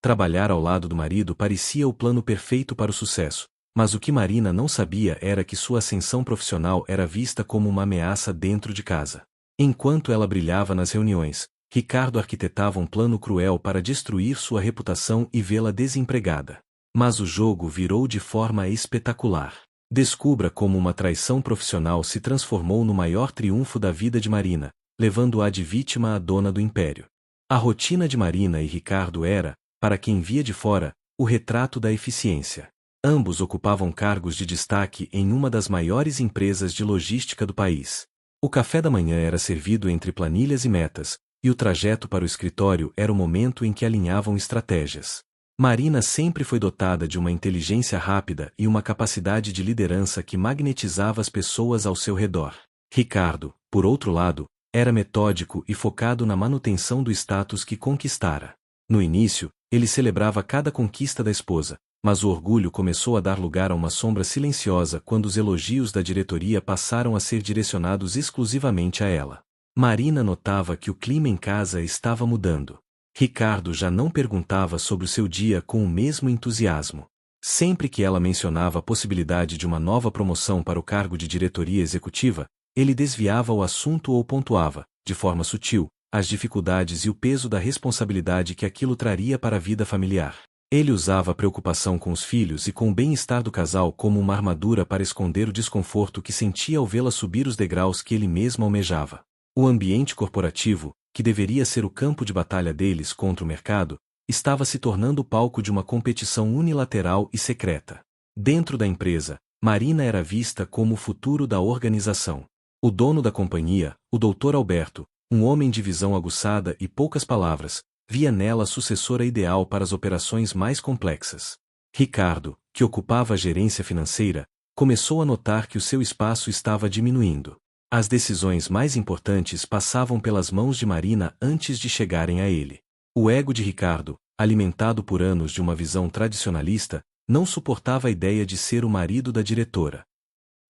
Trabalhar ao lado do marido parecia o plano perfeito para o sucesso, mas o que Marina não sabia era que sua ascensão profissional era vista como uma ameaça dentro de casa. Enquanto ela brilhava nas reuniões, Ricardo arquitetava um plano cruel para destruir sua reputação e vê-la desempregada. Mas o jogo virou de forma espetacular. Descubra como uma traição profissional se transformou no maior triunfo da vida de Marina, levando-a de vítima à dona do império. A rotina de Marina e Ricardo era, para quem via de fora, o retrato da eficiência. Ambos ocupavam cargos de destaque em uma das maiores empresas de logística do país. O café da manhã era servido entre planilhas e metas, e o trajeto para o escritório era o momento em que alinhavam estratégias. Marina sempre foi dotada de uma inteligência rápida e uma capacidade de liderança que magnetizava as pessoas ao seu redor. Ricardo, por outro lado, era metódico e focado na manutenção do status que conquistara. No início, ele celebrava cada conquista da esposa, mas o orgulho começou a dar lugar a uma sombra silenciosa quando os elogios da diretoria passaram a ser direcionados exclusivamente a ela. Marina notava que o clima em casa estava mudando. Ricardo já não perguntava sobre o seu dia com o mesmo entusiasmo. Sempre que ela mencionava a possibilidade de uma nova promoção para o cargo de diretoria executiva, ele desviava o assunto ou pontuava, de forma sutil, as dificuldades e o peso da responsabilidade que aquilo traria para a vida familiar. Ele usava a preocupação com os filhos e com o bem-estar do casal como uma armadura para esconder o desconforto que sentia ao vê-la subir os degraus que ele mesmo almejava. O ambiente corporativo, que deveria ser o campo de batalha deles contra o mercado, estava se tornando o palco de uma competição unilateral e secreta. Dentro da empresa, Marina era vista como o futuro da organização. O dono da companhia, o Dr. Alberto, um homem de visão aguçada e poucas palavras, via nela a sucessora ideal para as operações mais complexas. Ricardo, que ocupava a gerência financeira, começou a notar que o seu espaço estava diminuindo. As decisões mais importantes passavam pelas mãos de Marina antes de chegarem a ele. O ego de Ricardo, alimentado por anos de uma visão tradicionalista, não suportava a ideia de ser o marido da diretora.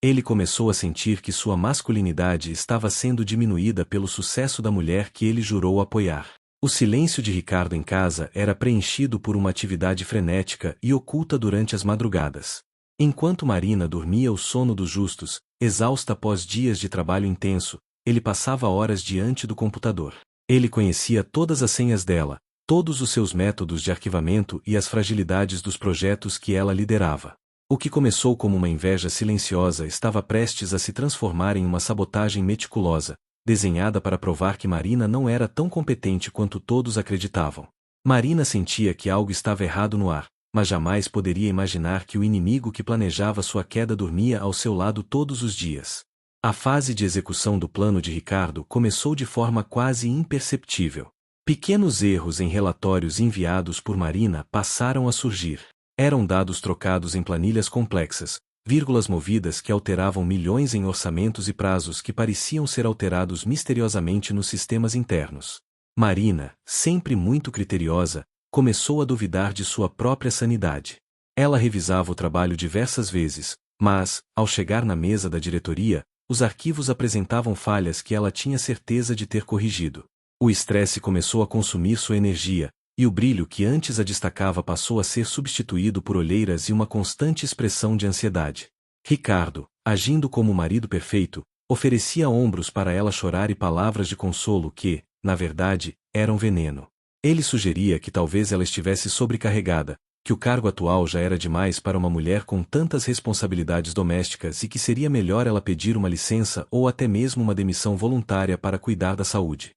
Ele começou a sentir que sua masculinidade estava sendo diminuída pelo sucesso da mulher que ele jurou apoiar. O silêncio de Ricardo em casa era preenchido por uma atividade frenética e oculta durante as madrugadas. Enquanto Marina dormia o sono dos justos, exausta após dias de trabalho intenso, ele passava horas diante do computador. Ele conhecia todas as senhas dela, todos os seus métodos de arquivamento e as fragilidades dos projetos que ela liderava. O que começou como uma inveja silenciosa estava prestes a se transformar em uma sabotagem meticulosa, desenhada para provar que Marina não era tão competente quanto todos acreditavam. Marina sentia que algo estava errado no ar, mas jamais poderia imaginar que o inimigo que planejava sua queda dormia ao seu lado todos os dias. A fase de execução do plano de Ricardo começou de forma quase imperceptível. Pequenos erros em relatórios enviados por Marina passaram a surgir. Eram dados trocados em planilhas complexas, vírgulas movidas que alteravam milhões em orçamentos e prazos que pareciam ser alterados misteriosamente nos sistemas internos. Marina, sempre muito criteriosa, começou a duvidar de sua própria sanidade. Ela revisava o trabalho diversas vezes, mas, ao chegar na mesa da diretoria, os arquivos apresentavam falhas que ela tinha certeza de ter corrigido. O estresse começou a consumir sua energia, e o brilho que antes a destacava passou a ser substituído por olheiras e uma constante expressão de ansiedade. Ricardo, agindo como o marido perfeito, oferecia ombros para ela chorar e palavras de consolo que, na verdade, eram veneno. Ele sugeria que talvez ela estivesse sobrecarregada, que o cargo atual já era demais para uma mulher com tantas responsabilidades domésticas e que seria melhor ela pedir uma licença ou até mesmo uma demissão voluntária para cuidar da saúde.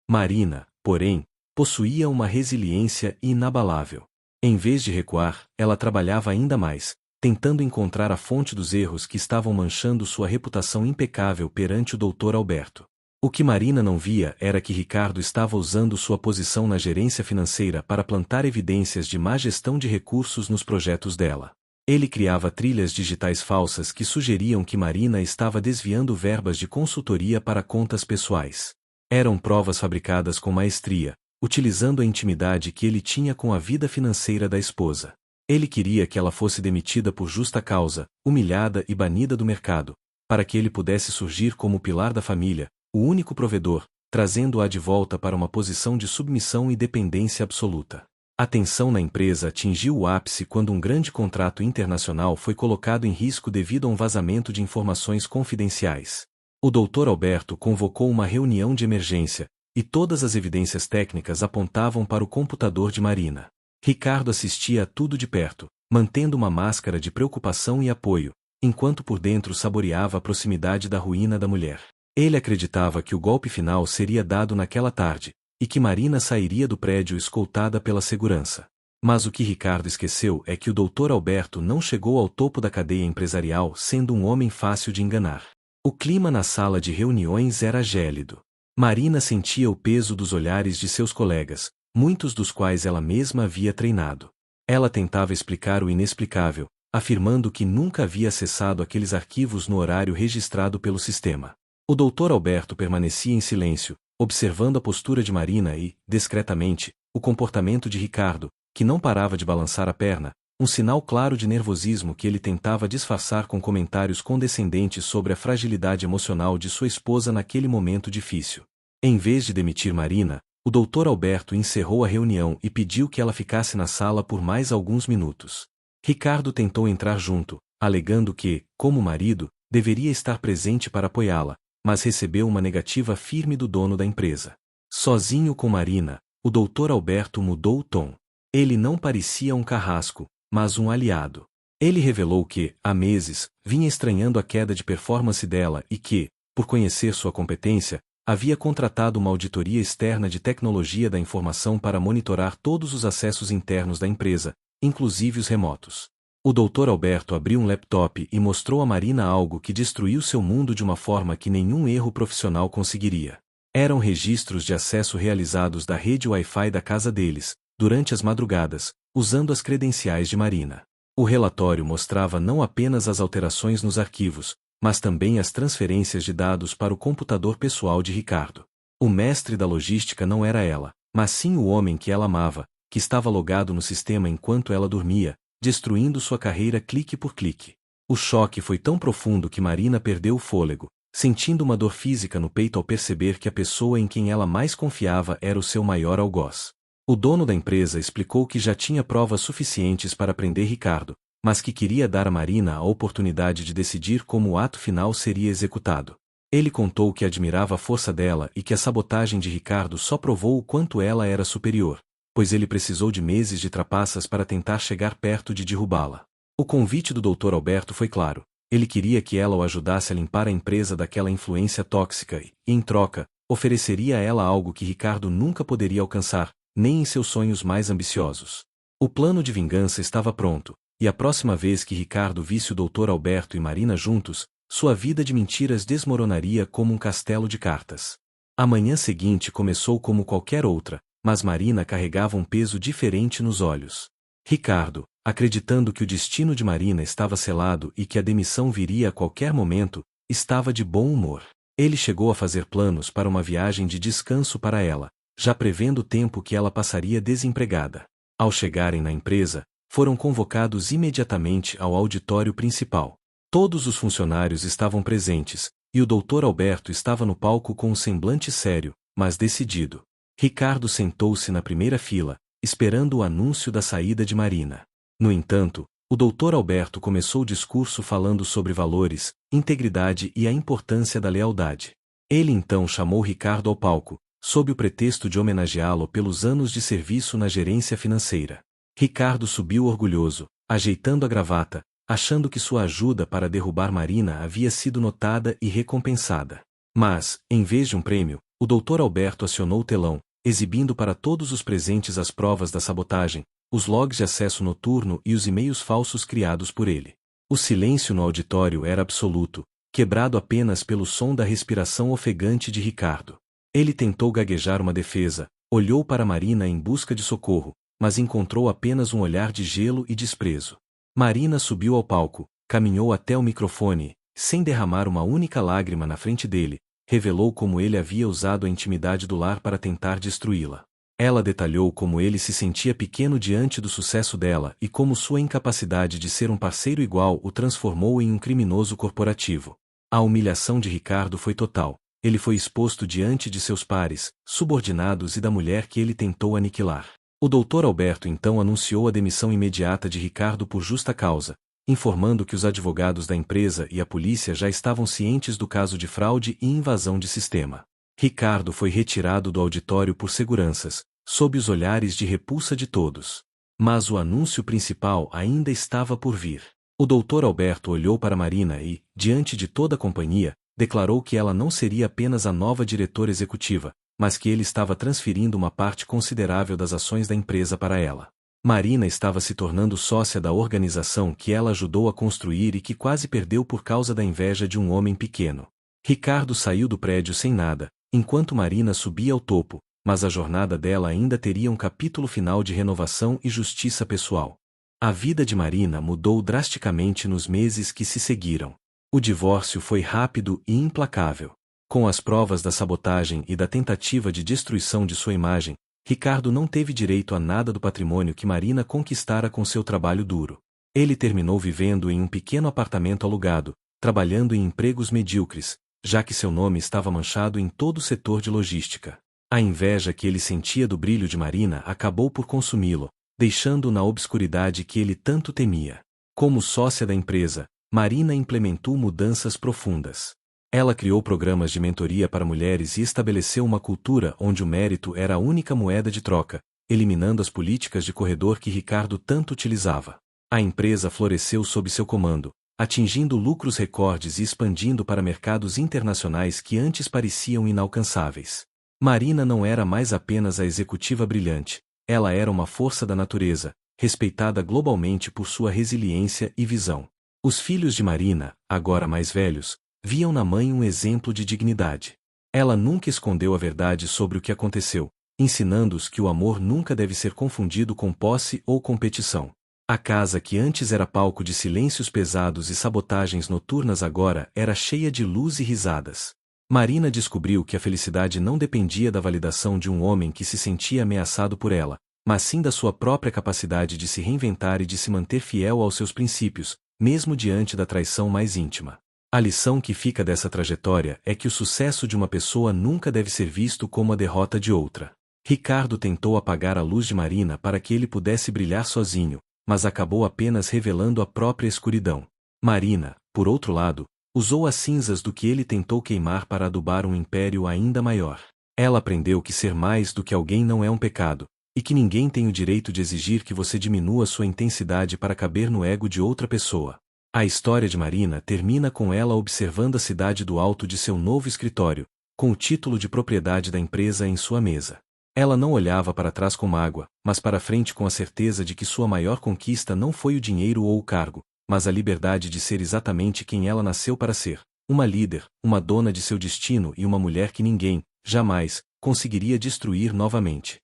Marina, porém, possuía uma resiliência inabalável. Em vez de recuar, ela trabalhava ainda mais, tentando encontrar a fonte dos erros que estavam manchando sua reputação impecável perante o Dr. Alberto. O que Marina não via era que Ricardo estava usando sua posição na gerência financeira para plantar evidências de má gestão de recursos nos projetos dela. Ele criava trilhas digitais falsas que sugeriam que Marina estava desviando verbas de consultoria para contas pessoais. Eram provas fabricadas com maestria, utilizando a intimidade que ele tinha com a vida financeira da esposa. Ele queria que ela fosse demitida por justa causa, humilhada e banida do mercado, para que ele pudesse surgir como o pilar da família, o único provedor, trazendo-a de volta para uma posição de submissão e dependência absoluta. A tensão na empresa atingiu o ápice quando um grande contrato internacional foi colocado em risco devido a um vazamento de informações confidenciais. O Dr. Alberto convocou uma reunião de emergência, e todas as evidências técnicas apontavam para o computador de Marina. Ricardo assistia a tudo de perto, mantendo uma máscara de preocupação e apoio, enquanto por dentro saboreava a proximidade da ruína da mulher. Ele acreditava que o golpe final seria dado naquela tarde, e que Marina sairia do prédio escoltada pela segurança. Mas o que Ricardo esqueceu é que o Dr. Alberto não chegou ao topo da cadeia empresarial sendo um homem fácil de enganar. O clima na sala de reuniões era gélido. Marina sentia o peso dos olhares de seus colegas, muitos dos quais ela mesma havia treinado. Ela tentava explicar o inexplicável, afirmando que nunca havia acessado aqueles arquivos no horário registrado pelo sistema. O Dr. Alberto permanecia em silêncio, observando a postura de Marina e, discretamente, o comportamento de Ricardo, que não parava de balançar a perna, um sinal claro de nervosismo que ele tentava disfarçar com comentários condescendentes sobre a fragilidade emocional de sua esposa naquele momento difícil. Em vez de demitir Marina, o Dr. Alberto encerrou a reunião e pediu que ela ficasse na sala por mais alguns minutos. Ricardo tentou entrar junto, alegando que, como marido, deveria estar presente para apoiá-la, mas recebeu uma negativa firme do dono da empresa. Sozinho com Marina, o Dr. Alberto mudou o tom. Ele não parecia um carrasco, mas um aliado. Ele revelou que, há meses, vinha estranhando a queda de performance dela e que, por conhecer sua competência, havia contratado uma auditoria externa de tecnologia da informação para monitorar todos os acessos internos da empresa, inclusive os remotos. O Dr. Alberto abriu um laptop e mostrou a Marina algo que destruiu seu mundo de uma forma que nenhum erro profissional conseguiria. Eram registros de acesso realizados da rede Wi-Fi da casa deles, durante as madrugadas, usando as credenciais de Marina. O relatório mostrava não apenas as alterações nos arquivos, mas também as transferências de dados para o computador pessoal de Ricardo. O mestre da logística não era ela, mas sim o homem que ela amava, que estava logado no sistema enquanto ela dormia, destruindo sua carreira clique por clique. O choque foi tão profundo que Marina perdeu o fôlego, sentindo uma dor física no peito ao perceber que a pessoa em quem ela mais confiava era o seu maior algoz. O dono da empresa explicou que já tinha provas suficientes para prender Ricardo, mas que queria dar a Marina a oportunidade de decidir como o ato final seria executado. Ele contou que admirava a força dela e que a sabotagem de Ricardo só provou o quanto ela era superior, pois ele precisou de meses de trapaças para tentar chegar perto de derrubá-la. O convite do Dr. Alberto foi claro. Ele queria que ela o ajudasse a limpar a empresa daquela influência tóxica e, em troca, ofereceria a ela algo que Ricardo nunca poderia alcançar, nem em seus sonhos mais ambiciosos. O plano de vingança estava pronto, e a próxima vez que Ricardo visse o Dr. Alberto e Marina juntos, sua vida de mentiras desmoronaria como um castelo de cartas. A manhã seguinte começou como qualquer outra, mas Marina carregava um peso diferente nos olhos. Ricardo, acreditando que o destino de Marina estava selado e que a demissão viria a qualquer momento, estava de bom humor. Ele chegou a fazer planos para uma viagem de descanso para ela, já prevendo o tempo que ela passaria desempregada. Ao chegarem na empresa, foram convocados imediatamente ao auditório principal. Todos os funcionários estavam presentes, e o Dr. Alberto estava no palco com um semblante sério, mas decidido. Ricardo sentou-se na primeira fila, esperando o anúncio da saída de Marina. No entanto, o Dr. Alberto começou o discurso falando sobre valores, integridade e a importância da lealdade. Ele então chamou Ricardo ao palco, sob o pretexto de homenageá-lo pelos anos de serviço na gerência financeira. Ricardo subiu orgulhoso, ajeitando a gravata, achando que sua ajuda para derrubar Marina havia sido notada e recompensada. Mas, em vez de um prêmio, o Dr. Alberto acionou o telão, exibindo para todos os presentes as provas da sabotagem, os logs de acesso noturno e os e-mails falsos criados por ele. O silêncio no auditório era absoluto, quebrado apenas pelo som da respiração ofegante de Ricardo. Ele tentou gaguejar uma defesa, olhou para Marina em busca de socorro, mas encontrou apenas um olhar de gelo e desprezo. Marina subiu ao palco, caminhou até o microfone e, sem derramar uma única lágrima na frente dele, revelou como ele havia usado a intimidade do lar para tentar destruí-la. Ela detalhou como ele se sentia pequeno diante do sucesso dela e como sua incapacidade de ser um parceiro igual o transformou em um criminoso corporativo. A humilhação de Ricardo foi total. Ele foi exposto diante de seus pares, subordinados e da mulher que ele tentou aniquilar. O doutor Alberto então anunciou a demissão imediata de Ricardo por justa causa, informando que os advogados da empresa e a polícia já estavam cientes do caso de fraude e invasão de sistema. Ricardo foi retirado do auditório por seguranças, sob os olhares de repulsa de todos. Mas o anúncio principal ainda estava por vir. O doutor Alberto olhou para Marina e, diante de toda a companhia, declarou que ela não seria apenas a nova diretora executiva, mas que ele estava transferindo uma parte considerável das ações da empresa para ela. Marina estava se tornando sócia da organização que ela ajudou a construir e que quase perdeu por causa da inveja de um homem pequeno. Ricardo saiu do prédio sem nada, enquanto Marina subia ao topo, mas a jornada dela ainda teria um capítulo final de renovação e justiça pessoal. A vida de Marina mudou drasticamente nos meses que se seguiram. O divórcio foi rápido e implacável. Com as provas da sabotagem e da tentativa de destruição de sua imagem, Ricardo não teve direito a nada do patrimônio que Marina conquistara com seu trabalho duro. Ele terminou vivendo em um pequeno apartamento alugado, trabalhando em empregos medíocres, já que seu nome estava manchado em todo o setor de logística. A inveja que ele sentia do brilho de Marina acabou por consumi-lo, deixando-o na obscuridade que ele tanto temia. Como sócia da empresa, Marina implementou mudanças profundas. Ela criou programas de mentoria para mulheres e estabeleceu uma cultura onde o mérito era a única moeda de troca, eliminando as políticas de corredor que Ricardo tanto utilizava. A empresa floresceu sob seu comando, atingindo lucros recordes e expandindo para mercados internacionais que antes pareciam inalcançáveis. Marina não era mais apenas a executiva brilhante, ela era uma força da natureza, respeitada globalmente por sua resiliência e visão. Os filhos de Marina, agora mais velhos, viam na mãe um exemplo de dignidade. Ela nunca escondeu a verdade sobre o que aconteceu, ensinando-os que o amor nunca deve ser confundido com posse ou competição. A casa que antes era palco de silêncios pesados e sabotagens noturnas agora era cheia de luz e risadas. Marina descobriu que a felicidade não dependia da validação de um homem que se sentia ameaçado por ela, mas sim da sua própria capacidade de se reinventar e de se manter fiel aos seus princípios, mesmo diante da traição mais íntima. A lição que fica dessa trajetória é que o sucesso de uma pessoa nunca deve ser visto como a derrota de outra. Ricardo tentou apagar a luz de Marina para que ele pudesse brilhar sozinho, mas acabou apenas revelando a própria escuridão. Marina, por outro lado, usou as cinzas do que ele tentou queimar para adubar um império ainda maior. Ela aprendeu que ser mais do que alguém não é um pecado, e que ninguém tem o direito de exigir que você diminua sua intensidade para caber no ego de outra pessoa. A história de Marina termina com ela observando a cidade do alto de seu novo escritório, com o título de propriedade da empresa em sua mesa. Ela não olhava para trás com mágoa, mas para frente com a certeza de que sua maior conquista não foi o dinheiro ou o cargo, mas a liberdade de ser exatamente quem ela nasceu para ser, uma líder, uma dona de seu destino e uma mulher que ninguém, jamais, conseguiria destruir novamente.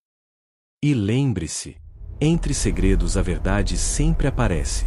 E lembre-se, entre segredos a verdade sempre aparece.